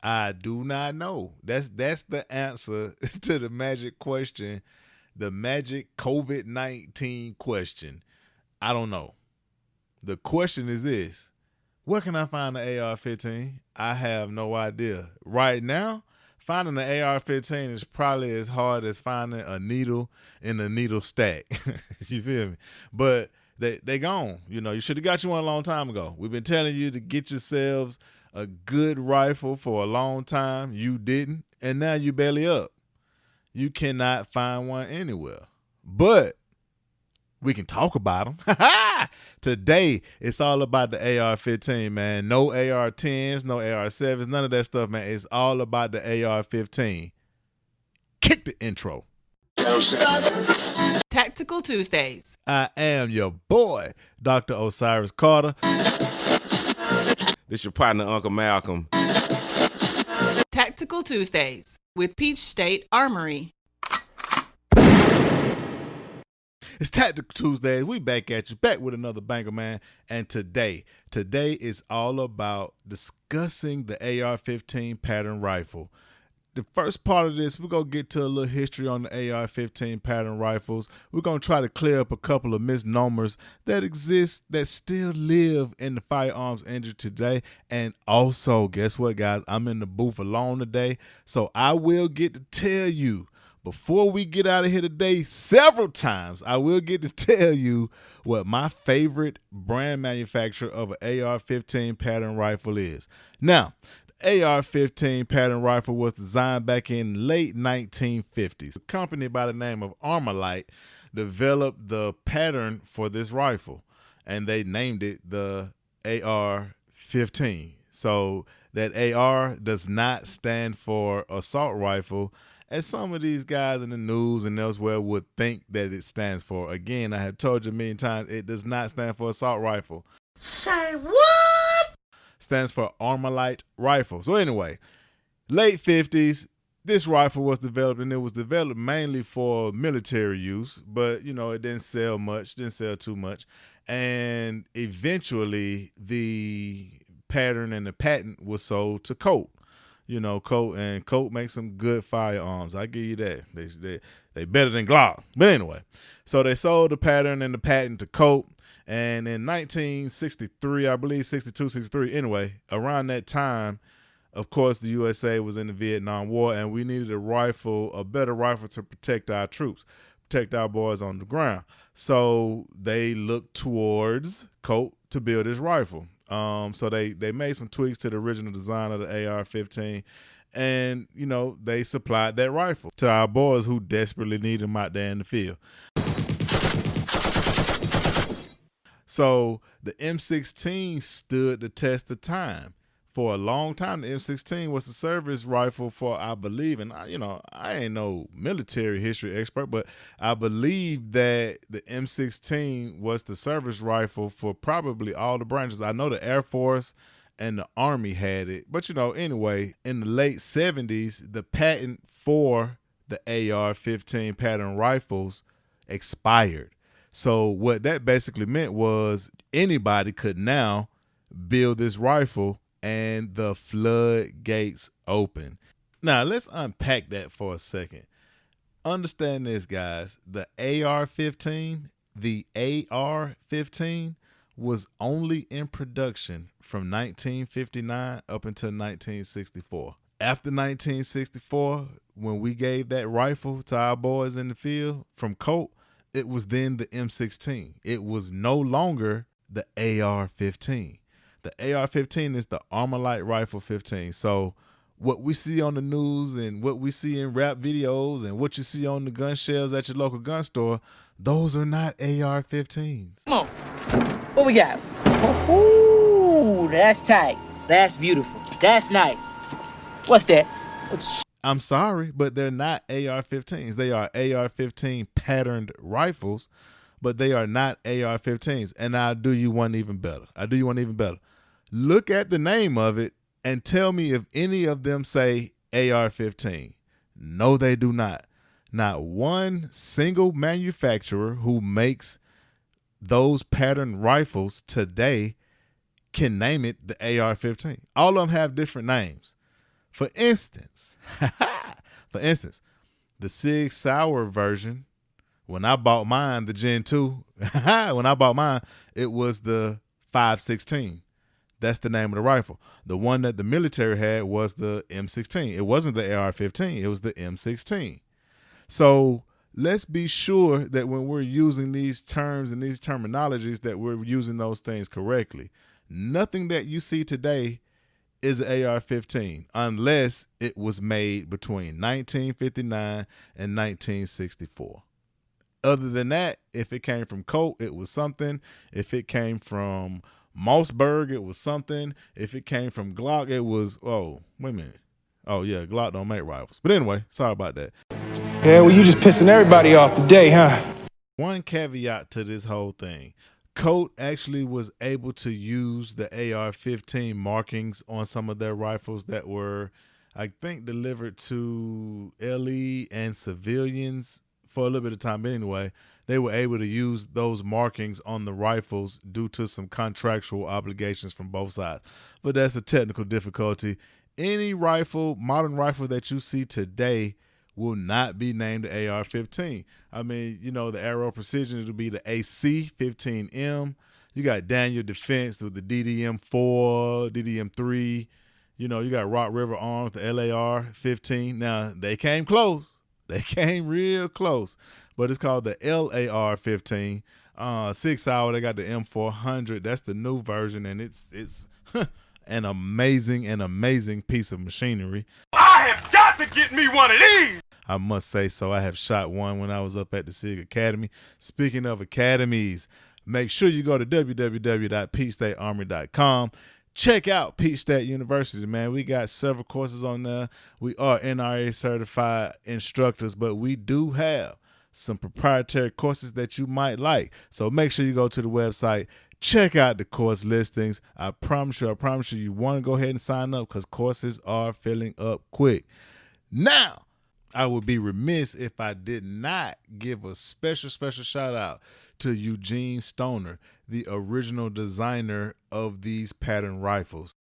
I do not know. That's the answer to the magic question, the magic COVID-19 question. I don't know. The question is this: where can I find the AR-15? I have no idea. Right now, finding the AR-15 is probably as hard as finding a needle in a needle stack. You feel me? But they gone. You know, you should have got you one a long time ago. We've been telling you to get yourselves a good rifle for a long time. You didn't, and now you belly up. You cannot find one anywhere. But we can talk about them. Today, it's all about the AR-15, man. No AR-10s, no AR-7s, none of that stuff, man. It's all about the AR-15. Kick the intro. Tactical Tuesdays. I am your boy, Dr. Osiris Carter. This your partner, Uncle Malcolm. Tactical Tuesdays with Peach State Armory. It's Tactical Tuesdays. We back at you, back with another banger, man. And today is all about discussing the AR-15 pattern rifle. The first part of this, we're going to get to a little history on the AR-15 pattern rifles. We're going to try to clear up a couple of misnomers that exist, that still live in the firearms industry today. And also, guess what, guys? I'm in the booth alone today, so I will get to tell you, before we get out of here today, several times, I will get to tell you what my favorite brand manufacturer of an AR-15 pattern rifle is. Now, the AR-15 pattern rifle was designed back in late 1950s. A company by the name of Armory developed the pattern for this rifle, and they named it the AR-15. So that AR does not stand for assault rifle, as some of these guys in the news and elsewhere would think that it stands for. Again, I have told you a million times, it does not stand for assault rifle. Say what? Stands for Armalite rifle. So anyway, late 50s, this rifle was developed, and it was developed mainly for military use, but, you know, it didn't sell much, didn't sell too much. And eventually, the pattern and the patent was sold to Colt. You know, Colt makes some good firearms. I give you that. They better than Glock. But anyway, so they sold the pattern and the patent to Colt. And in 1963, I believe, 62, 63, anyway, around that time, of course, the USA was in the Vietnam War, and we needed a better rifle to protect our troops, protect our boys on the ground. So they looked towards Colt to build this rifle. So they made some tweaks to the original design of the AR-15, and, you know, they supplied that rifle to our boys who desperately need them out there in the field. So the M16 stood the test of time. For a long time, the M16 was the service rifle for, I believe, and I ain't no military history expert, but I believe that the M16 was the service rifle for probably all the branches. I know the Air Force and the Army had it, but anyway, in the late 70s, the patent for the AR-15 pattern rifles expired. So what that basically meant was anybody could now build this rifle, and the floodgates open. Now, let's unpack that for a second. Understand this, guys. The AR-15 was only in production from 1959 up until 1964. After 1964, when we gave that rifle to our boys in the field from Colt, it was then the M16. It was no longer the AR-15. The AR-15 is the Armalite Rifle 15. So what we see on the news and what we see in rap videos and what you see on the gun shelves at your local gun store, those are not AR-15s. Come on. What we got? Ooh, that's tight. That's beautiful. That's nice. What's that? I'm sorry, but they're not AR-15s. They are AR-15 patterned rifles, but they are not AR-15s. And I'll do you one even better. Look at the name of it and tell me if any of them say AR-15. No, they do not. Not one single manufacturer who makes those pattern rifles today can name it the AR-15. All of them have different names. For instance, the Sig Sauer version, when I bought mine, the Gen 2, when I bought mine, it was the 5.16. That's the name of the rifle. The one that the military had was the M16. It wasn't the AR-15. It was the M16. So let's be sure that when we're using these terms and these terminologies that we're using those things correctly. Nothing that you see today is an AR-15 unless it was made between 1959 and 1964. Other than that, if it came from Colt, it was something. If it came from Mossberg, it was something. If it came from Glock, it was, oh, wait a minute. Oh, yeah, Glock don't make rifles. But anyway, sorry about that. Yeah, well, you just pissing everybody off today, huh? One caveat to this whole thing. Colt actually was able to use the AR-15 markings on some of their rifles that were, I think, delivered to LE and civilians for a little bit of time. But anyway, they were able to use those markings on the rifles due to some contractual obligations from both sides. But that's a technical difficulty. Any rifle, modern rifle that you see today will not be named the AR-15. I mean, you know, the Arrow Precision, it'll be the AC-15M. You got Daniel Defense with the DDM-4, DDM-3. You know, you got Rock River Arms, the LAR-15. Now, they came close. They came real close. But it's called the LAR-15. 6 Hour, they got the M400. That's the new version, and it's an amazing piece of machinery. I have got to get me one of these. I must say so. I have shot one when I was up at the SIG Academy. Speaking of academies, make sure you go to www.peachstatearmory.com. Check out Peach State University, man. We got several courses on there. We are NRA certified instructors, but we do have some proprietary courses that you might like. So make sure you go to the website, check out the course listings. I promise you, you want to go ahead and sign up because courses are filling up quick. Now, I would be remiss if I did not give a special shout out to Eugene Stoner, the original designer of these pattern rifles.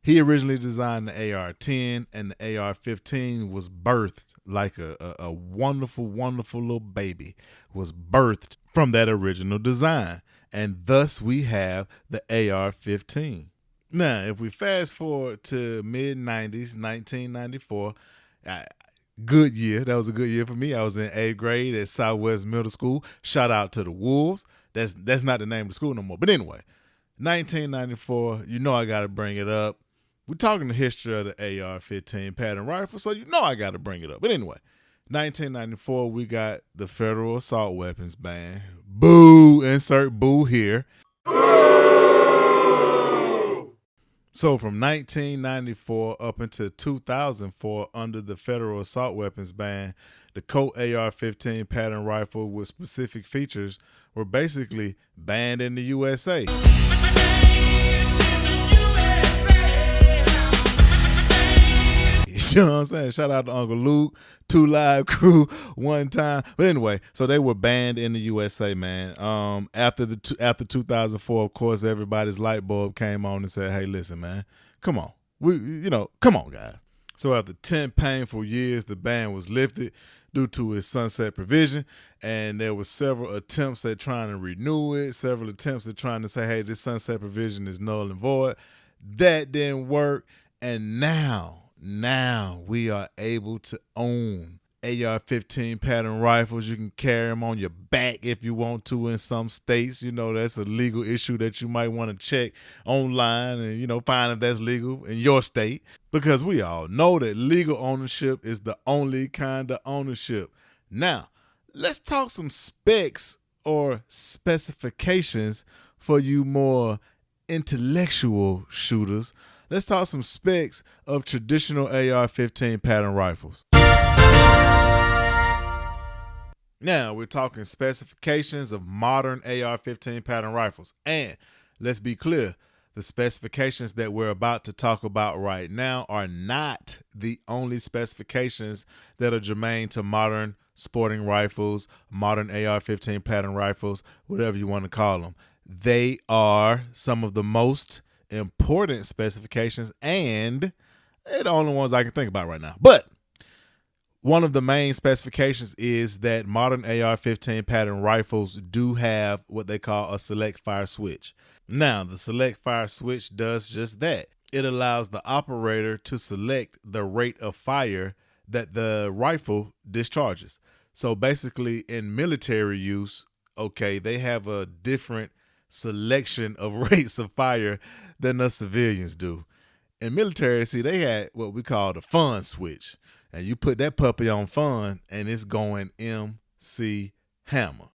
He originally designed the AR-10, and the AR-15 was birthed like a wonderful little baby, was birthed from that original design. And thus we have the AR-15. Now, if we fast forward to mid-90s, 1994, good year. That was a good year for me. I was in 8th grade at Southwest Middle School. Shout out to the Wolves. That's not the name of the school no more. But anyway, 1994, you know I got to bring it up. We're talking the history of the AR-15 pattern rifle, so you know I got to bring it up. But anyway, 1994, we got the federal assault weapons ban. Boo, insert boo here. So from 1994 up until 2004, under the federal assault weapons ban, the Colt AR-15 pattern rifle with specific features were basically banned in the USA. You know what I'm saying? Shout out to Uncle Luke, 2 Live Crew, one time. But anyway, so they were banned in the USA, man. After 2004, of course, everybody's light bulb came on and said, "Hey, listen, man, come on, come on, guys." So after 10 painful years, the ban was lifted due to its sunset provision, and there were several attempts at trying to renew it, several attempts at trying to say, "Hey, this sunset provision is null and void." That didn't work, and now we are able to own AR-15 pattern rifles. You can carry them on your back if you want to in some states. You know, that's a legal issue that you might want to check online and, find if that's legal in your state. Because we all know that legal ownership is the only kind of ownership. Now, let's talk some specs or specifications for you more intellectual shooters. Let's talk some specs of traditional AR-15 pattern rifles. Now, we're talking specifications of modern AR-15 pattern rifles. And let's be clear, the specifications that we're about to talk about right now are not the only specifications that are germane to modern sporting rifles, modern AR-15 pattern rifles, whatever you want to call them. They are some of the most important specifications, and they're the only ones I can think about right now. But one of the main specifications is that modern AR-15 pattern rifles do have what they call a select fire switch. Now, the select fire switch does just that. It allows the operator to select the rate of fire that the rifle discharges. So basically, in military use, okay, they have a different selection of rates of fire than the civilians do. In military, see, they had what we call the fun switch. And you put that puppy on fun, and it's going MC Hammer.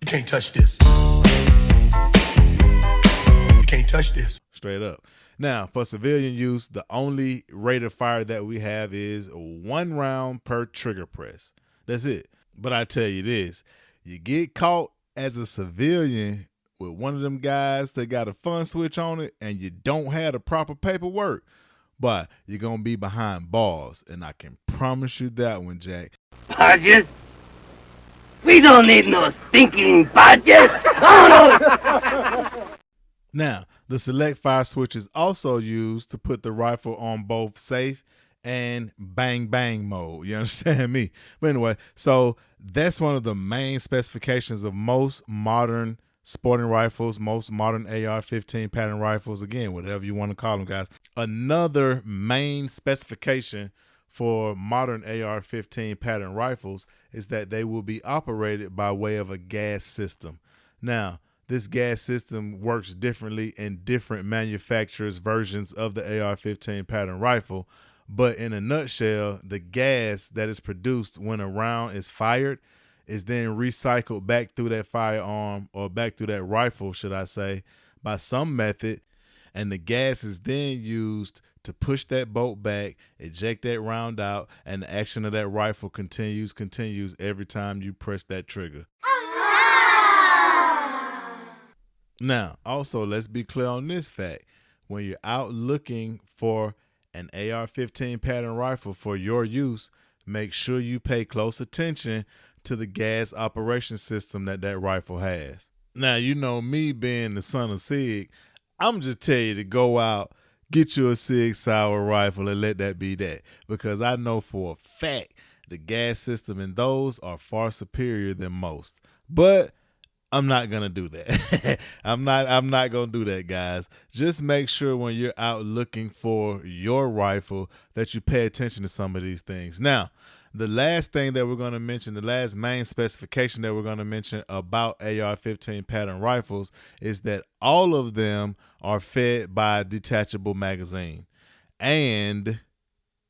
You can't touch this. You can't touch this. Straight up. Now, for civilian use, the only rate of fire that we have is 1 round per trigger press. That's it. But I tell you this, you get caught as a civilian with one of them guys that got a fun switch on it and you don't have the proper paperwork, but you're going to be behind bars. And I can promise you that one, Jack. Budget? We don't need no stinking budget. Oh, no. Now, the select fire switch is also used to put the rifle on both safe and bang bang mode. You understand me? But anyway, so that's one of the main specifications of most modern sporting rifles, most modern AR-15 pattern rifles, again, whatever you want to call them, guys. Another main specification for modern AR-15 pattern rifles is that they will be operated by way of a gas system. Now, this gas system works differently in different manufacturers' versions of the AR-15 pattern rifle, but in a nutshell, the gas that is produced when a round is fired is then recycled back through that firearm, or back through that rifle, should I say, by some method, and the gas is then used to push that bolt back, eject that round out, and the action of that rifle continues every time you press that trigger. Now, also, let's be clear on this fact. When you're out looking for an AR-15 pattern rifle for your use, make sure you pay close attention to the gas operation system that that rifle has. Now, you know me being the son of Sig, I'm just tell you to go out, get you a Sig Sauer rifle and let that be that. Because I know for a fact the gas system in those are far superior than most. But I'm not going to do that. I'm not going to do that, guys. Just make sure when you're out looking for your rifle that you pay attention to some of these things. Now, the last thing that we're going to mention, the last main specification that we're going to mention about AR-15 pattern rifles is that all of them are fed by a detachable magazine. And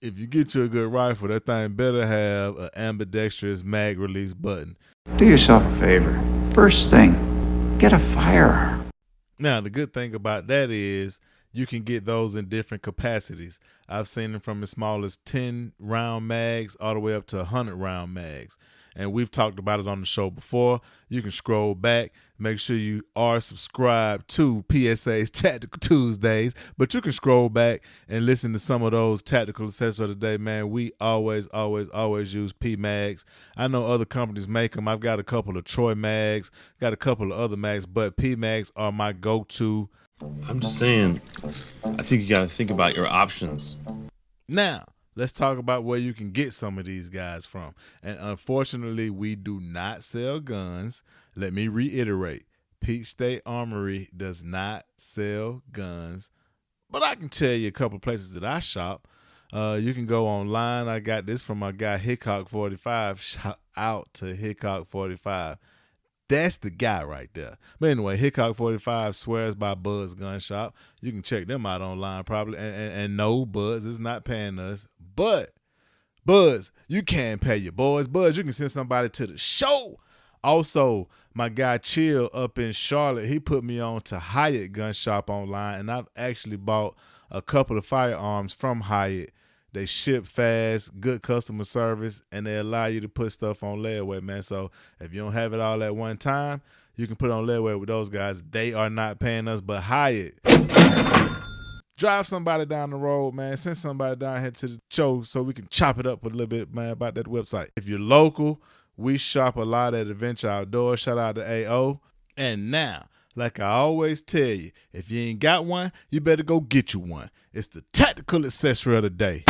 if you get you a good rifle, that thing better have an ambidextrous mag release button. Do yourself a favor. First thing, get a firearm. Now, the good thing about that is you can get those in different capacities. I've seen them from as small as 10 round mags all the way up to 100 round mags. And we've talked about it on the show before. You can scroll back. Make sure you are subscribed to PSA's Tactical Tuesdays. But you can scroll back and listen to some of those tactical accessories of the day, man. We always use P-Mags. I know other companies make them. I've got a couple of Troy mags, got a couple of other mags, but P-Mags are my go-to. I'm just saying, I think you got to think about your options. Now, let's talk about where you can get some of these guys from. And unfortunately, we do not sell guns. Let me reiterate, Peach State Armory does not sell guns. But I can tell you a couple places that I shop. You can go online. I got this from my guy Hickok45. Shout out to Hickok45. That's the guy right there. But anyway, Hickok45 swears by Buzz Gun Shop. You can check them out online probably. And no, Buzz is not paying us. But, Buzz, you can pay your boys. Buzz, you can send somebody to the show. Also, my guy Chill up in Charlotte, he put me on to Hyatt Gun Shop online. And I've actually bought a couple of firearms from Hyatt. They ship fast, good customer service, and they allow you to put stuff on layaway, man. So if you don't have it all at one time, you can put it on layaway with those guys. They are not paying us, but Hyatt. Drive somebody down the road, man. Send somebody down here to the show so we can chop it up a little bit, man, about that website. If you're local, we shop a lot at Adventure Outdoors. Shout out to AO. And now, Like I always tell you, if you ain't got one, you better go get you one. It's the tactical accessory of the day.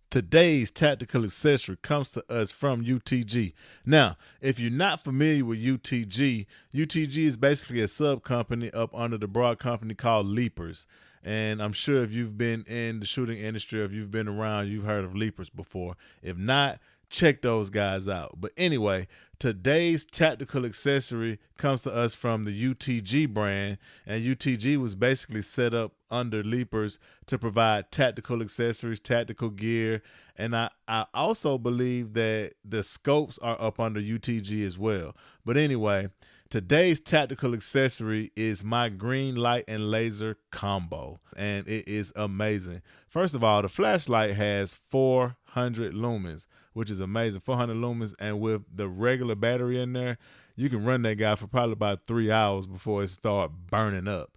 Today's tactical accessory comes to us from UTG. Now, if you're not familiar with UTG, UTG is basically a sub company up under the broad company called Leapers. And I'm sure if you've been in the shooting industry, if you've been around, you've heard of Leapers before. If not, check those guys out. But anyway, today's tactical accessory comes to us from the UTG brand, and UTG was basically set up under Leapers to provide tactical accessories, tactical gear, and I also believe that the scopes are up under UTG as well. But anyway, today's tactical accessory is my green light and laser combo, and it is amazing. First of all, the flashlight has 400 lumens, which is amazing. 400 lumens, and with the regular battery in there, you can run that guy for probably about 3 hours before it start burning up.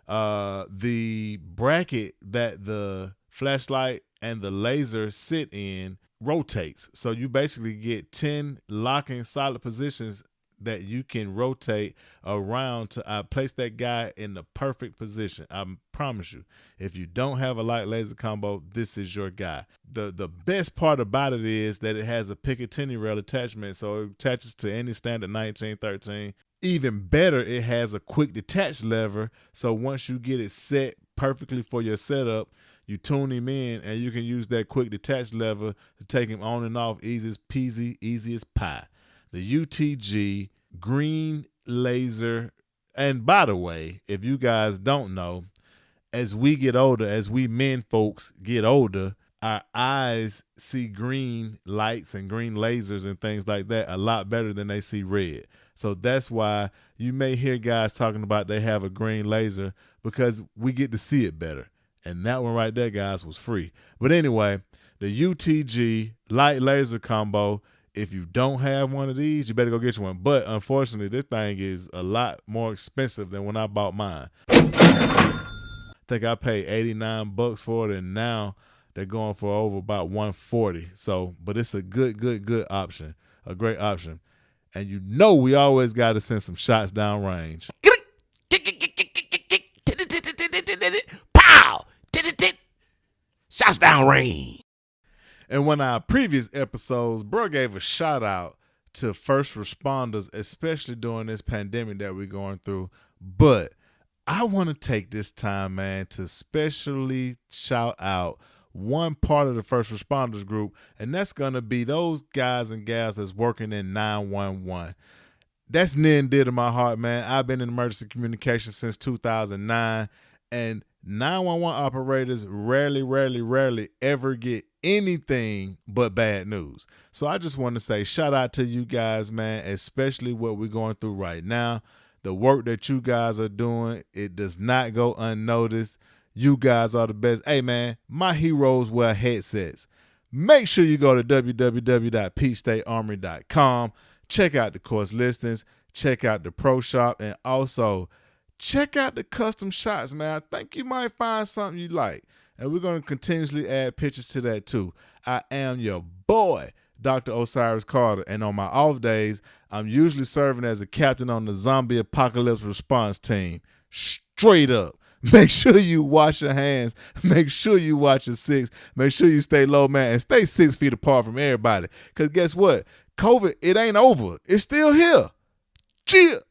The bracket that the flashlight and the laser sit in rotates, so you basically get 10 locking solid positions that you can rotate around to place that guy in the perfect position. I promise you, if you don't have a light laser combo, this is your guy. The best part about it is that it has a Picatinny rail attachment, so it attaches to any standard 1913. Even better, it has a quick detach lever, so once you get it set perfectly for your setup, you tune him in and you can use that quick detach lever to take him on and off easy as peasy, easy as pie. The UTG green laser. And by the way, if you guys don't know, as we get older, as we men folks get older, our eyes see green lights and green lasers and things like that a lot better than they see red. So that's why you may hear guys talking about they have a green laser, because we get to see it better. And that one right there, guys, was free. But anyway, the UTG light laser combo, if you don't have one of these, you better go get you one. But unfortunately, this thing is a lot more expensive than when I bought mine. I think I paid $89 for it, and now they're going for over about $140. So, but it's a good option, a great option. And you know we always got to send some shots down range. Pow! Shots down range. And when our previous episodes, bro gave a shout out to first responders, especially during this pandemic that we're going through. But I want to take this time, man, to specially shout out one part of the first responders group, and that's going to be those guys and gals that's working in 911. That's near and dear to my heart, man. I've been in emergency communication since 2009, and 911 operators rarely ever get anything but bad news. So I just want to say shout out to you guys, man, especially what we're going through right now. The work that you guys are doing, it does not go unnoticed. You guys are the best. Hey, man, my heroes wear headsets. Make sure you go to www.peachstatearmory.com. Check out the course listings. Check out the pro shop. And also, check out the custom shots, man. I think you might find something you like. And we're going to continuously add pictures to that, too. I am your boy, Dr. Osiris Carter. And on my off days, I'm usually serving as a captain on the zombie apocalypse response team. Straight up. Make sure you wash your hands. Make sure you watch your six. Make sure you stay low, man, and stay 6 feet apart from everybody. Because guess what? COVID, it ain't over. It's still here. Cheer.